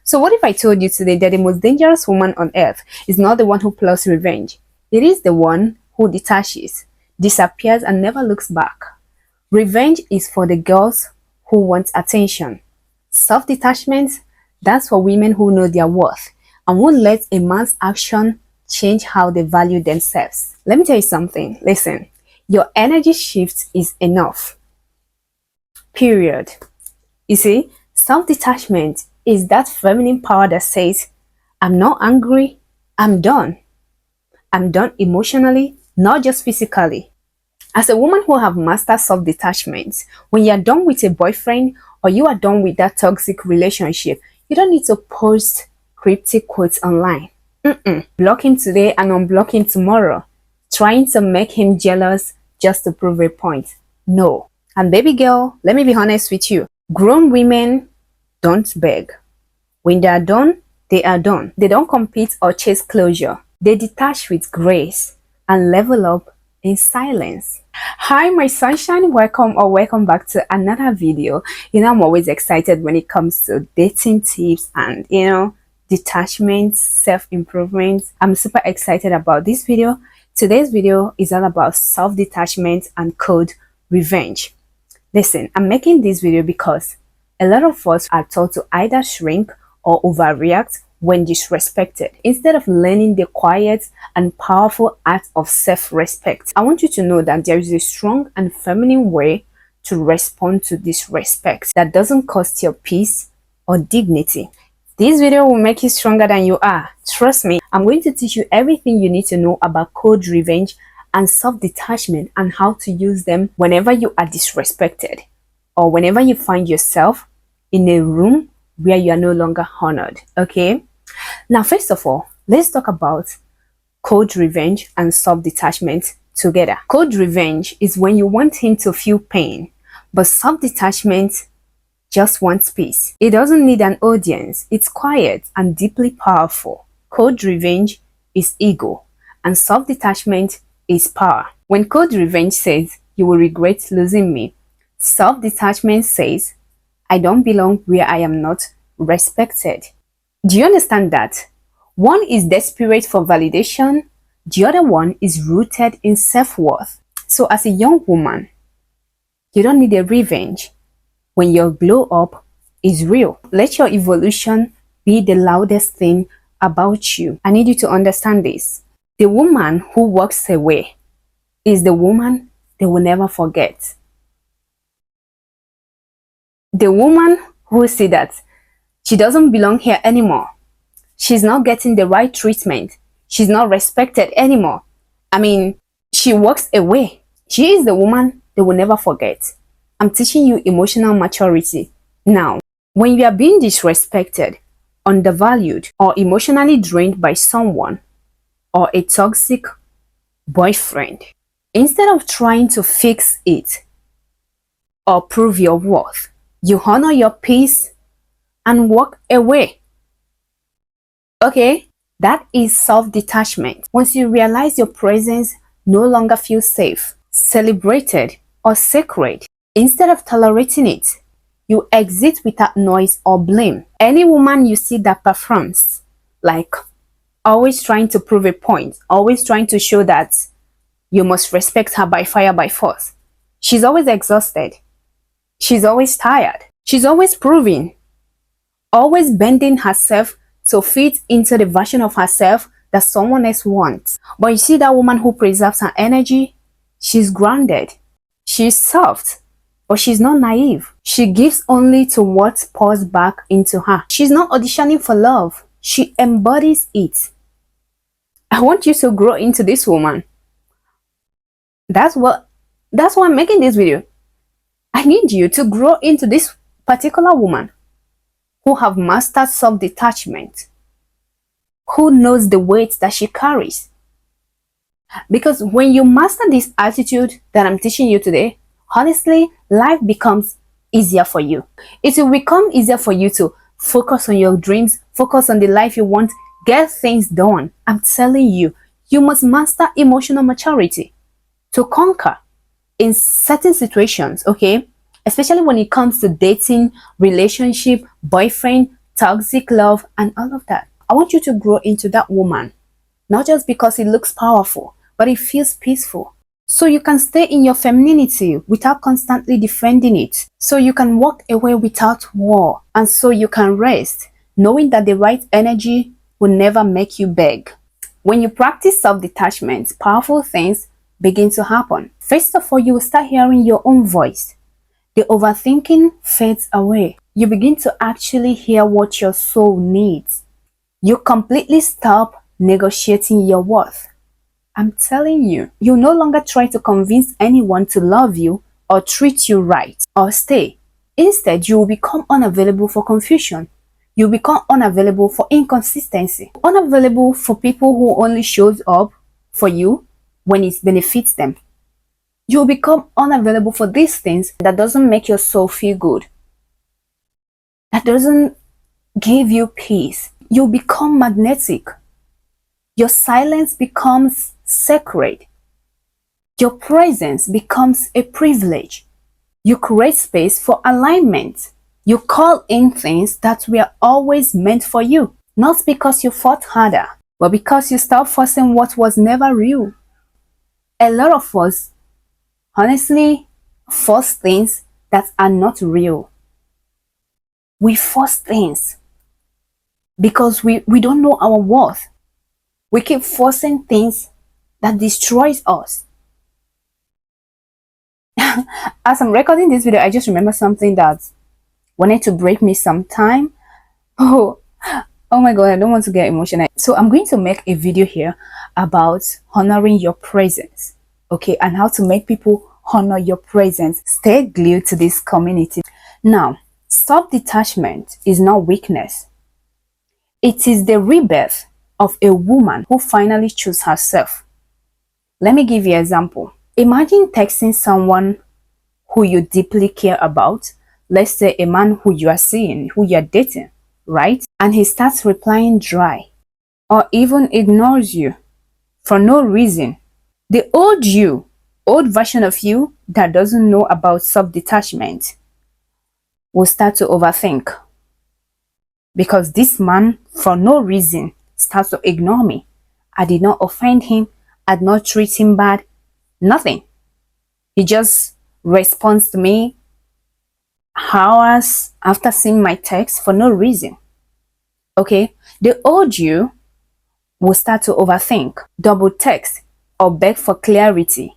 So what if I told you today that the most dangerous woman on earth is not the one who plots revenge? It is the one who detaches, disappears, and never looks back. Revenge is for the girls who want attention. Self-detachment, that's for women who know their worth and won't let a man's action change how they value themselves. Let me tell you something. Listen, your energy shift is enough. Period. You see, self-detachment is that feminine power that says, I'm not angry, I'm done. I'm done emotionally, not just physically. As a woman who have mastered self-detachment, when you're done with a boyfriend or you are done with that toxic relationship, you don't need to post cryptic quotes online. Block him today and unblock him tomorrow, trying to make him jealous just to prove a point. No. And baby girl, let me be honest with you. Grown women don't beg. When they are done, they are done. They don't compete or chase closure. They detach with grace and level up in silence. Hi my sunshine, welcome back to another video. I'm always excited when it comes to dating tips and detachment, self-improvement. I'm super excited about this video. Today's video is all about self-detachment and code revenge. Listen, I'm making this video because a lot of us are taught to either shrink or overreact when disrespected, instead of learning the quiet and powerful art of self-respect. I want you to know that there is a strong and feminine way to respond to disrespect that doesn't cost your peace or dignity. This video will make you stronger than you are. Trust me, I'm going to teach you everything you need to know about code revenge and self-detachment and how to use them whenever you are disrespected or whenever you find yourself in a room where you are no longer honored. Okay? Now, first of all, let's talk about code revenge and self-detachment together. Code revenge is when you want him to feel pain, but self-detachment just wants peace. It doesn't need an audience. It's quiet and deeply powerful. Code revenge is ego, and self-detachment is power. When code revenge says, you will regret losing me, self-detachment says, I don't belong where I am not respected. Do you understand that? One is desperate for validation, the other one is rooted in self-worth. So as a young woman, you don't need a revenge when your glow up is real. Let your evolution be the loudest thing about you. I need you to understand this. The woman who walks away is the woman they will never forget. The woman who see that she doesn't belong here anymore. She's not getting the right treatment. She's not respected anymore. I mean, she walks away. She is the woman they will never forget. I'm teaching you emotional maturity. Now, when you are being disrespected, undervalued, or emotionally drained by someone or a toxic boyfriend, instead of trying to fix it or prove your worth, you honor your peace and walk away. Okay, that is self-detachment. Once you realize your presence no longer feels safe, celebrated, or sacred, instead of tolerating it, you exit without noise or blame. Any woman you see that performs, like always trying to prove a point, always trying to show that you must respect her by fire by force, she's always exhausted. She's always tired. She's always proving, always bending herself to fit into the version of herself that someone else wants. But you see that woman who preserves her energy, she's grounded. She's soft, but she's not naive. She gives only to what pours back into her. She's not auditioning for love. She embodies it. I want you to grow into this woman. That's why I'm making this video. I need you to grow into this particular woman who have mastered self-detachment, who knows the weight that she carries. Because when you master this attitude that I'm teaching you today, honestly, life becomes easier for you. It will become easier for you to focus on your dreams, focus on the life you want, get things done. I'm telling you, you must master emotional maturity to conquer in certain situations, okay? Especially when it comes to dating, relationship, boyfriend, toxic love, and all of that. I want you to grow into that woman, not just because it looks powerful, but it feels peaceful. So you can stay in your femininity without constantly defending it. So you can walk away without war. And so you can rest, knowing that the right energy will never make you beg. When you practice self-detachment, powerful things begin to happen. First of all, you will start hearing your own voice. The overthinking fades away. You begin to actually hear what your soul needs. You completely stop negotiating your worth. I'm telling you, you no longer try to convince anyone to love you or treat you right or stay. Instead, you will become unavailable for confusion. You become unavailable for inconsistency. Unavailable for people who only shows up for you when it benefits them. You will become unavailable for these things that doesn't make your soul feel good. That doesn't give you peace. You become magnetic. Your silence becomes sacred. Your presence becomes a privilege. You create space for alignment. You call in things that were always meant for you, not because you fought harder, but because you stopped forcing what was never real. A lot of us, honestly, force things that are not real. We force things because we don't know our worth. We keep forcing things that destroys us. As I'm recording this video, I just remember something that wanted to break me some time. Oh, oh my god, I don't want to get emotional. So I'm going to make a video here about honoring your presence, okay, and how to make people honor your presence. Stay glued to this community. Now, self-detachment is not weakness. It is the rebirth of a woman who finally chose herself. Let me give you an example. Imagine texting someone who you deeply care about, let's say a man who you are seeing, who you are dating, right? And he starts replying dry or even ignores you for no reason. The old version of you that doesn't know about self-detachment will start to overthink because this man for no reason starts to ignore me. I did not offend him, I did not treat him bad, nothing. He just responds to me hours after seeing my text for no reason. Okay, the old you will start to overthink, double text, or beg for clarity.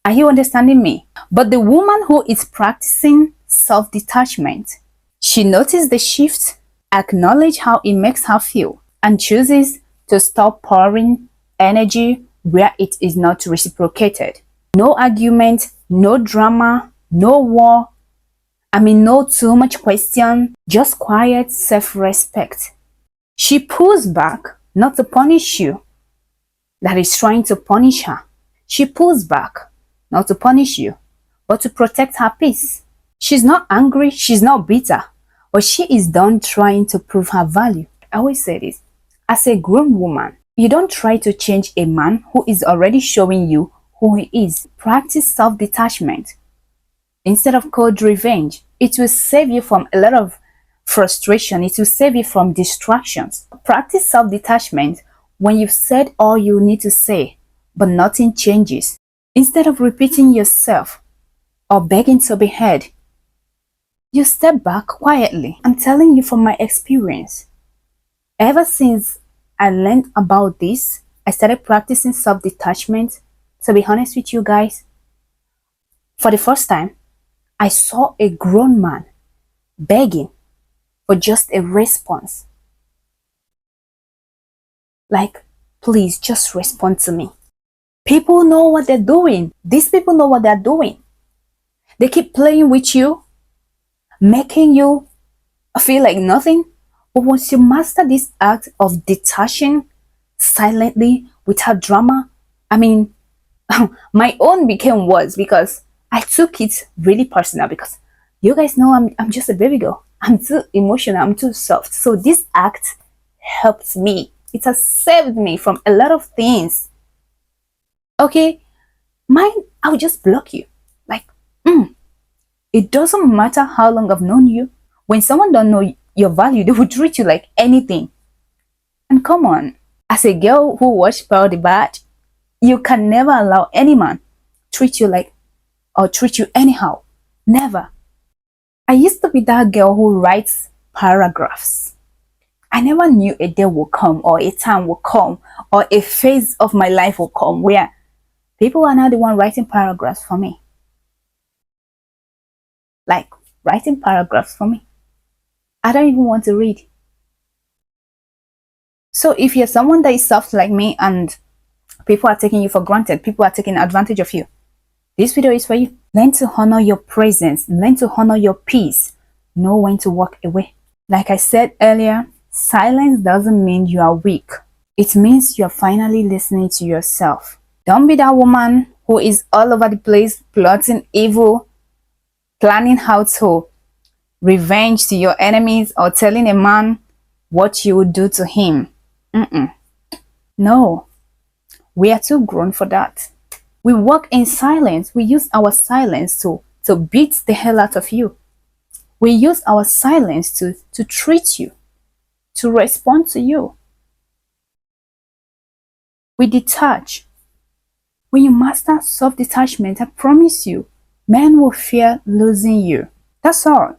Are you understanding me? But the woman who is practicing self-detachment, she notices the shift, acknowledge how it makes her feel, and chooses to stop pouring energy where it is not reciprocated. No argument, no drama, no war. No too much question, just quiet self-respect. She pulls back, not to punish you, that is trying to punish her. She pulls back, not to punish you, but to protect her peace. She's not angry, she's not bitter, but she is done trying to prove her value. I always say this, as a grown woman, you don't try to change a man who is already showing you who he is. Practice self-detachment instead of cold revenge. It will save you from a lot of frustration. It will save you from distractions. Practice self-detachment when you've said all you need to say, but nothing changes. Instead of repeating yourself or begging to be heard, you step back quietly. I'm telling you from my experience. Ever since I learned about this, I started practicing self-detachment. To be honest with you guys, for the first time, I saw a grown man begging for just a response. Like, please just respond to me. People know what they're doing. These people know what they're doing. They keep playing with you, making you feel like nothing. But once you master this act of detaching silently without drama, my own became worse because I took it really personal because you guys know I'm just a baby girl. I'm too emotional, I'm too soft. So this act helped me. It has saved me from a lot of things. Okay, mine, I'll just block you. Like, it doesn't matter how long I've known you. When someone don't know your value, they will treat you like anything. And come on, as a girl who watched Pearl the Bad, you can never allow any man treat you like or treat you anyhow. Never. I used to be that girl who writes paragraphs. I never knew a day will come or a time will come or a phase of my life will come where people are now the one writing paragraphs for me. Like writing paragraphs for me. I don't even want to read. So if you're someone that is soft like me and people are taking you for granted, people are taking advantage of you, this video is for you. Learn to honor your presence. Learn to honor your peace. Know when to walk away. Like I said earlier, silence doesn't mean you are weak. It means you're finally listening to yourself. Don't be that woman who is all over the place plotting evil, planning how to revenge to your enemies or telling a man what you would do to him. No, we are too grown for that. We work in silence. We use our silence to beat the hell out of you. We use our silence to treat you, to respond to you. We detach. When you master self-detachment, I promise you, men will fear losing you. That's all.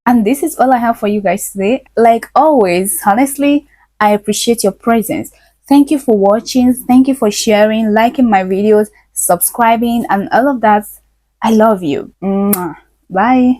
And this is all I have for you guys today. Like always, honestly, I appreciate your presence. Thank you for watching. Thank you for sharing, liking my videos, subscribing, and all of that. I love you. Mwah. Bye.